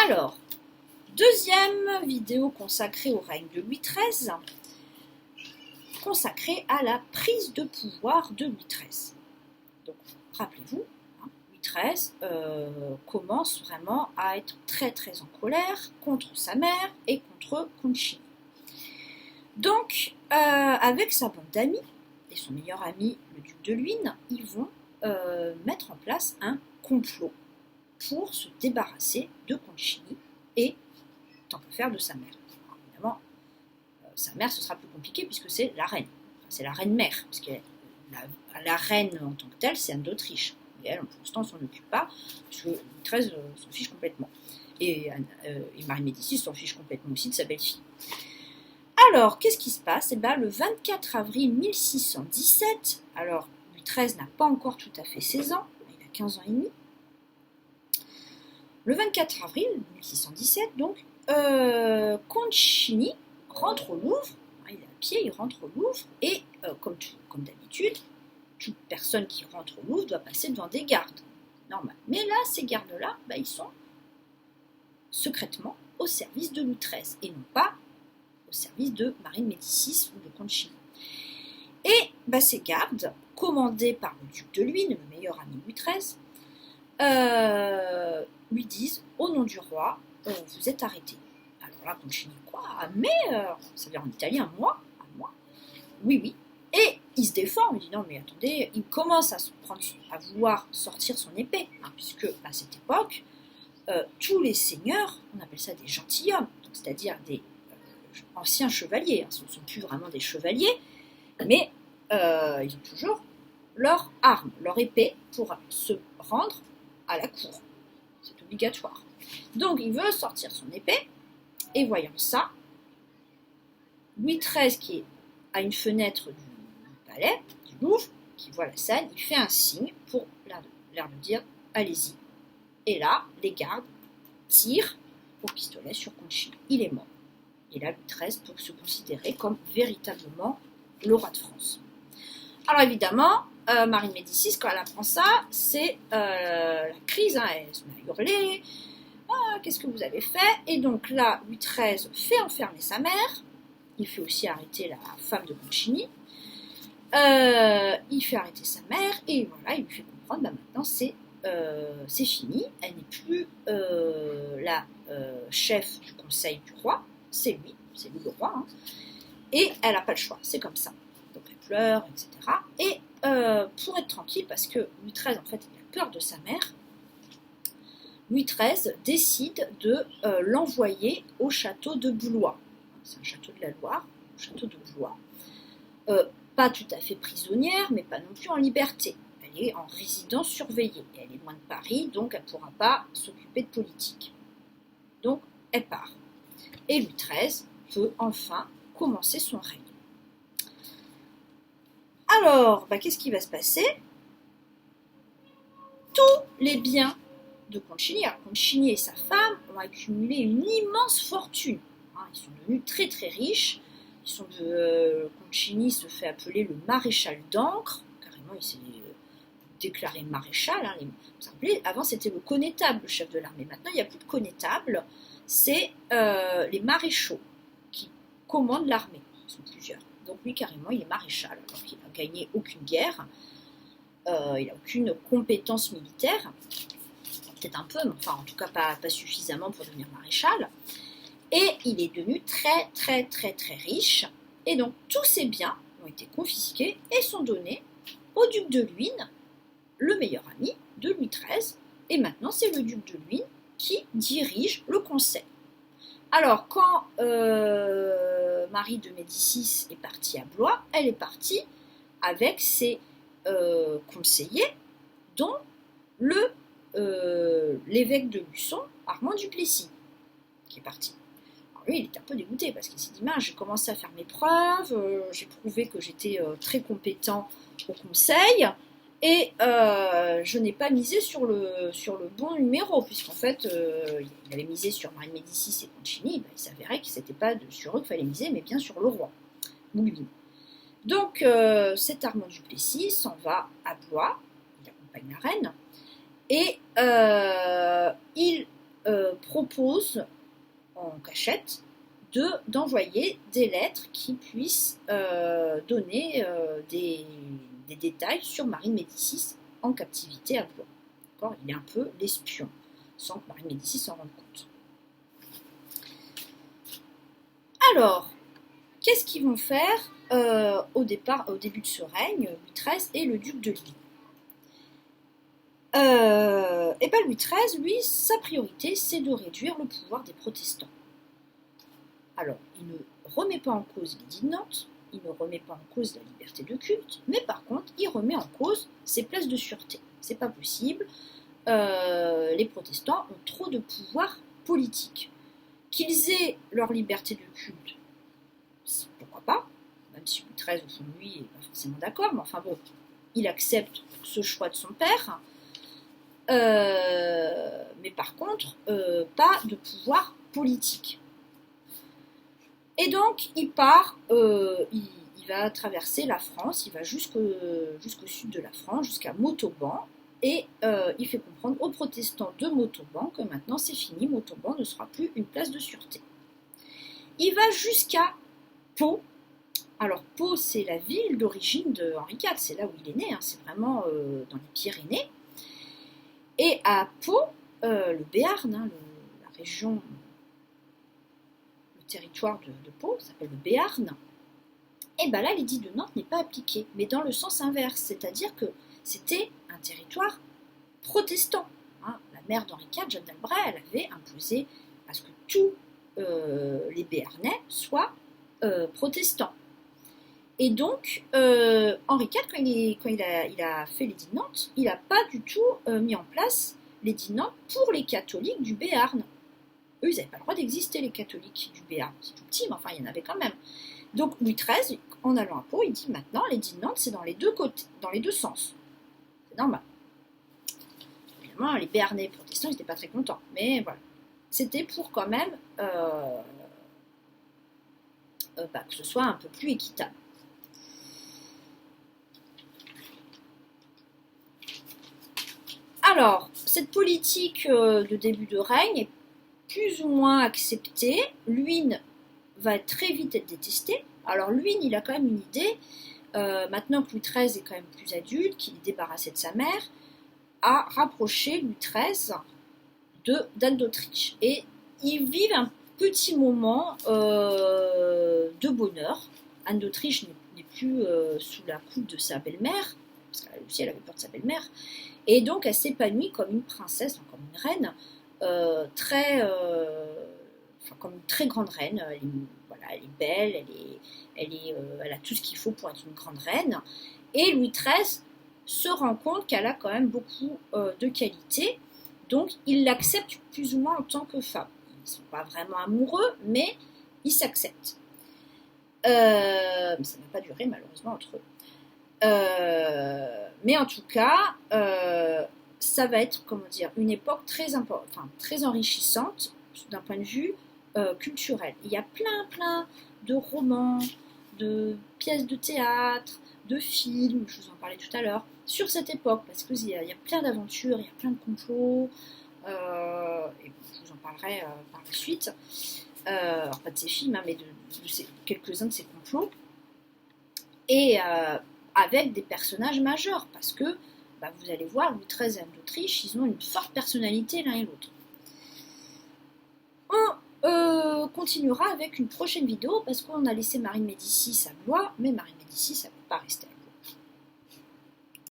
Alors, deuxième vidéo consacrée au règne de Louis XIII, consacrée à la prise de pouvoir de Louis XIII. Donc, rappelez-vous, Louis XIII commence vraiment à être très très en colère contre sa mère et contre Concini. Donc, avec sa bande d'amis et son meilleur ami, le duc de Luynes, ils vont mettre en place un complot pour se débarrasser de Concini et, tant que faire, de sa mère. Alors, évidemment, sa mère, ce sera plus compliqué puisque c'est la reine. Enfin, c'est la reine-mère, parce que la reine en tant que telle, c'est Anne d'Autriche. Et elle, pour l'instant, on ne s'en occupe pas, puisque Louis XIII s'en fiche complètement. Et Marie Médicis s'en fiche complètement aussi de sa belle-fille. Alors, qu'est-ce qui se passe? Le 24 avril 1617, alors Louis XIII n'a pas encore tout à fait 16 ans, il a 15 ans et demi. Le 24 avril 1617, donc, Concini rentre au Louvre, il est à pied, il rentre au Louvre, et comme d'habitude, toute personne qui rentre au Louvre doit passer devant des gardes, normal. Mais là, ces gardes-là, ils sont secrètement au service de Louis XIII, et non pas au service de Marie de Médicis ou de Concini. Et ces gardes, commandés par le duc de Luynes, le meilleur ami de Louis XIII, lui disent, au nom du roi, vous êtes arrêté. Alors là, Concini, quoi? Mais, ça veut dire en italien, moi? Oui, oui. Et il se défend, il dit non mais attendez, il commence à vouloir sortir son épée, puisque à cette époque, tous les seigneurs, on appelle ça des gentilshommes, c'est-à-dire des anciens chevaliers, ce ne sont plus vraiment des chevaliers, mais ils ont toujours leur arme, leur épée pour se rendre à la cour. C'est obligatoire. Donc il veut sortir son épée, et voyant ça, Louis XIII, qui est à une fenêtre du palais, du Louvre, qui voit la scène, il fait un signe pour l'air de dire allez-y. Et là, les gardes tirent au pistolet sur Concini. Il est mort. Et là, Louis XIII peut se considérer comme véritablement le roi de France. Alors évidemment, Marie de Médicis, quand elle apprend ça, c'est la crise, elle se met à hurler. Qu'est-ce que vous avez fait? Et donc là, Louis XIII fait enfermer sa mère. Il fait aussi arrêter la femme de Concini. Il fait arrêter sa mère et voilà, il lui fait comprendre, maintenant c'est fini. Elle n'est plus la chef du conseil du roi. C'est lui le roi. Et elle n'a pas le choix, c'est comme ça. Donc elle pleure, etc. Et pour être tranquille, parce que Louis XIII, en fait, il a peur de sa mère, Louis XIII décide de l'envoyer au château de Blois. C'est un château de la Loire, le château de Blois. Pas tout à fait prisonnière, mais pas non plus en liberté. Elle est en résidence surveillée. Et elle est loin de Paris, donc elle ne pourra pas s'occuper de politique. Donc elle part. Et Louis XIII peut enfin commencer son règne. Alors, qu'est-ce qui va se passer? Tous les biens de Concini, alors Concini et sa femme ont accumulé une immense fortune. Ils sont devenus très très riches. Concini se fait appeler le maréchal d'Ancre. Carrément, il s'est déclaré maréchal. Vous savez, avant, c'était le connétable, le chef de l'armée. Maintenant, il n'y a plus de connétable. C'est les maréchaux qui commandent l'armée. Ils sont plusieurs. Donc lui, carrément, il est maréchal, alors qu'il n'a gagné aucune guerre. Il n'a aucune compétence militaire. Peut-être un peu, mais enfin, en tout cas, pas suffisamment pour devenir maréchal. Et il est devenu très, très, très, très riche. Et donc, tous ses biens ont été confisqués et sont donnés au duc de Luynes, le meilleur ami de Louis XIII. Et maintenant, c'est le duc de Luynes qui dirige le conseil. Alors, quand Marie de Médicis est partie à Blois, elle est partie avec ses conseillers, dont l'évêque de Luçon, Armand Duplessis, qui est parti. Lui, il était un peu dégoûté parce qu'il s'est dit j'ai commencé à faire mes preuves, j'ai prouvé que j'étais très compétent au conseil et je n'ai pas misé sur le bon numéro, puisqu'en fait, il avait misé sur Marie de Médicis et Concini. Il s'avérait que ce n'était pas sur eux qu'il fallait miser, mais bien sur le roi, Boulbine. Donc, cet Armand Duplessis s'en va à Blois, il accompagne la reine, et il propose en cachette d'envoyer des lettres qui puissent donner des détails sur Marie de Médicis en captivité à Blois. Il est un peu l'espion, sans que Marie de Médicis s'en rende compte. Alors, qu'est-ce qu'ils vont faire au début de ce règne, Louis XIII et le duc de Ly? Et bien Louis XIII, lui, sa priorité, c'est de réduire le pouvoir des protestants. Alors, il ne remet pas en cause l'édit de Nantes, il ne remet pas en cause la liberté de culte, mais par contre, il remet en cause ses places de sûreté. C'est pas possible. Les protestants ont trop de pouvoir politique. Qu'ils aient leur liberté de culte, pourquoi pas, même si Louis XIII, au fond de lui, n'est pas forcément d'accord, mais enfin bon, il accepte ce choix de son père. Mais par contre, pas de pouvoir politique. Et donc, il part, il va traverser la France, il va jusqu'au sud de la France, jusqu'à Montauban, et il fait comprendre aux protestants de Montauban que maintenant c'est fini, Montauban ne sera plus une place de sûreté. Il va jusqu'à Pau. Alors Pau, c'est la ville d'origine de Henri IV, c'est là où il est né, hein, c'est vraiment dans les Pyrénées. Et à Pau, le Béarn, hein, la région, le territoire de Pau, s'appelle le Béarn, et bien là, l'édit de Nantes n'est pas appliqué, mais dans le sens inverse, c'est-à-dire que c'était un territoire protestant. Hein. La mère d'Henri IV, Jeanne d'Albret, elle avait imposé à ce que tous les Béarnais soient protestants. Et donc, Henri IV, quand il a fait l'édit de Nantes, il n'a pas du tout mis en place l'édit de Nantes pour les catholiques du Béarn. Eux, ils n'avaient pas le droit d'exister, les catholiques du Béarn. C'est tout petit, mais enfin, il y en avait quand même. Donc, Louis XIII, en allant à Pau, il dit maintenant, l'édit de Nantes, c'est dans les deux côtés, dans les deux sens. C'est normal. Évidemment, les Béarnais protestants, ils n'étaient pas très contents. Mais voilà. C'était pour quand même que ce soit un peu plus équitable. Alors, cette politique de début de règne est plus ou moins acceptée. Luynes va très vite être détesté. Alors Luynes, il a quand même une idée, maintenant que Louis XIII est quand même plus adulte, qu'il est débarrassé de sa mère, à rapprocher Louis XIII d'Anne d'Autriche. Et ils vivent un petit moment de bonheur. Anne d'Autriche n'est plus sous la coupe de sa belle-mère, parce qu'elle aussi elle avait peur de sa belle-mère, et donc elle s'épanouit comme une princesse, comme une reine, comme une très grande reine. Elle est belle, elle a tout ce qu'il faut pour être une grande reine. Et Louis XIII se rend compte qu'elle a quand même beaucoup de qualités, donc il l'accepte plus ou moins en tant que femme. Ils ne sont pas vraiment amoureux, mais ils s'acceptent. Ça n'a pas duré malheureusement entre eux. Mais en tout cas, ça va être, une époque très enrichissante d'un point de vue culturel. Il y a plein de romans, de pièces de théâtre, de films, je vous en parlais tout à l'heure, sur cette époque, parce qu'il y a plein d'aventures, il y a plein de complots, et je vous en parlerai par la suite. Alors pas de ces films, hein, mais de quelques-uns de ces complots. Et avec des personnages majeurs, parce que vous allez voir, Louis XIII et Anne d'Autriche, ils ont une forte personnalité l'un et l'autre. On continuera avec une prochaine vidéo, parce qu'on a laissé Marie de Médicis à Blois, mais Marie de Médicis, elle ne peut pas rester à